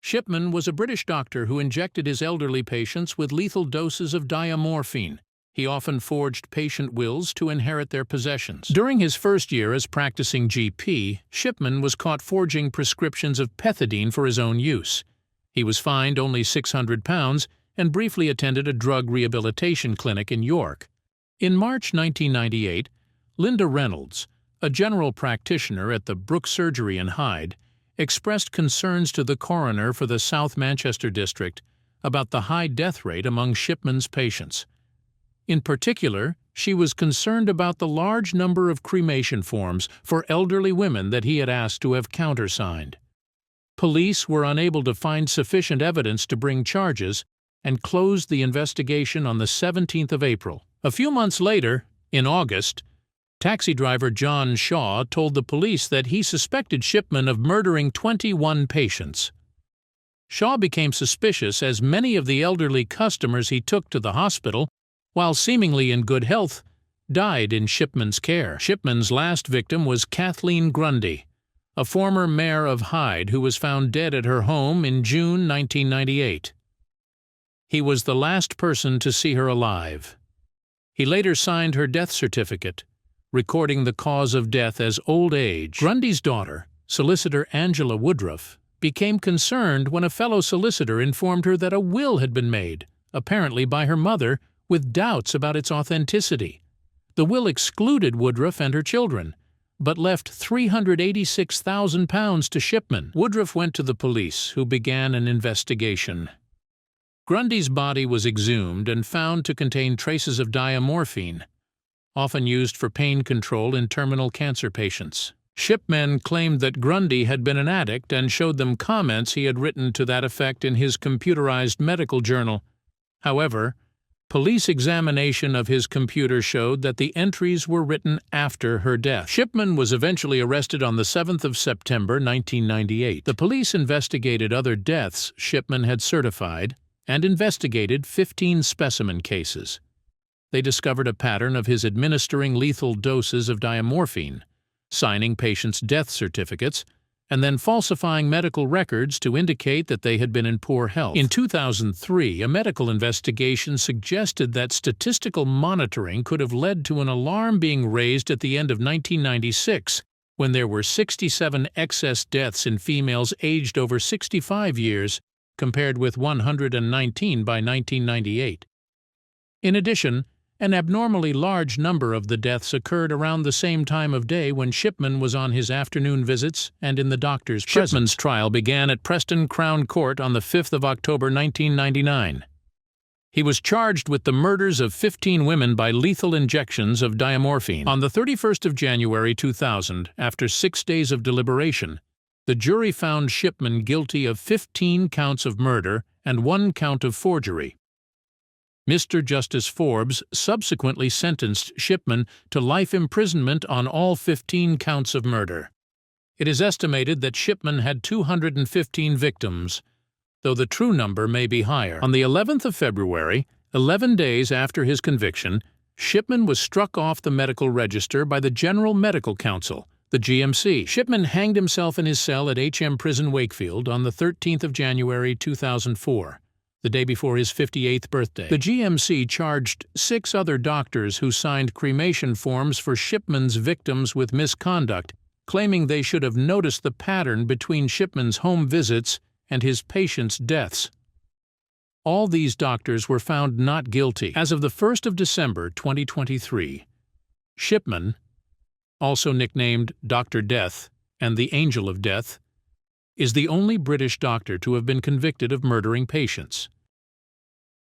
Shipman was a British doctor who injected his elderly patients with lethal doses of diamorphine. He often forged patient wills to inherit their possessions. During his first year as practicing GP, Shipman was caught forging prescriptions of pethidine for his own use. He was fined only £600 and briefly attended a drug rehabilitation clinic in York. In March 1998, Linda Reynolds, a general practitioner at the Brook Surgery in Hyde, expressed concerns to the coroner for the South Manchester district about the high death rate among Shipman's patients. In particular, she was concerned about the large number of cremation forms for elderly women that he had asked to have countersigned. Police were unable to find sufficient evidence to bring charges and closed the investigation on the 17th of April. A few months later, in August, taxi driver John Shaw told the police that he suspected Shipman of murdering 21 patients. Shaw became suspicious as many of the elderly customers he took to the hospital, while seemingly in good health, died in Shipman's care. Shipman's last victim was Kathleen Grundy, a former mayor of Hyde who was found dead at her home in June 1998. He was the last person to see her alive. He later signed her death certificate, recording the cause of death as old age. Grundy's daughter, solicitor Angela Woodruff, became concerned when a fellow solicitor informed her that a will had been made, apparently by her mother, with doubts about its authenticity. The will excluded Woodruff and her children, but left £386,000 to Shipman. Woodruff went to the police, who began an investigation. Grundy's body was exhumed and found to contain traces of diamorphine, often used for pain control in terminal cancer patients. Shipman claimed that Grundy had been an addict and showed them comments he had written to that effect in his computerized medical journal. However, police examination of his computer showed that the entries were written after her death. Shipman was eventually arrested on the 7th of September 1998. The police investigated other deaths Shipman had certified and investigated 15 specimen cases. They discovered a pattern of his administering lethal doses of diamorphine, signing patients' death certificates, and then falsifying medical records to indicate that they had been in poor health. In 2003, a medical investigation suggested that statistical monitoring could have led to an alarm being raised at the end of 1996, when there were 67 excess deaths in females aged over 65 years, compared with 119 by 1998. In addition, an abnormally large number of the deaths occurred around the same time of day when Shipman was on his afternoon visits and in the doctor's presence. Shipman's trial began at Preston Crown Court on the 5th of October 1999. He was charged with the murders of 15 women by lethal injections of diamorphine. On the 31st of January 2000, after 6 days of deliberation, the jury found Shipman guilty of 15 counts of murder and 1 count of forgery. Mr. Justice Forbes subsequently sentenced Shipman to life imprisonment on all 15 counts of murder. It is estimated that Shipman had 215 victims, though the true number may be higher. On the 11th of February, 11 days after his conviction, Shipman was struck off the medical register by the General Medical Council, the GMC. Shipman hanged himself in his cell at HM Prison Wakefield on the 13th of January 2004. The day before his 58th birthday. The GMC charged 6 other doctors who signed cremation forms for Shipman's victims with misconduct, claiming they should have noticed the pattern between Shipman's home visits and his patients' deaths. All these doctors were found not guilty. As of the 1st of December 2023, Shipman, also nicknamed Dr. Death and the Angel of Death, is the only British doctor to have been convicted of murdering patients.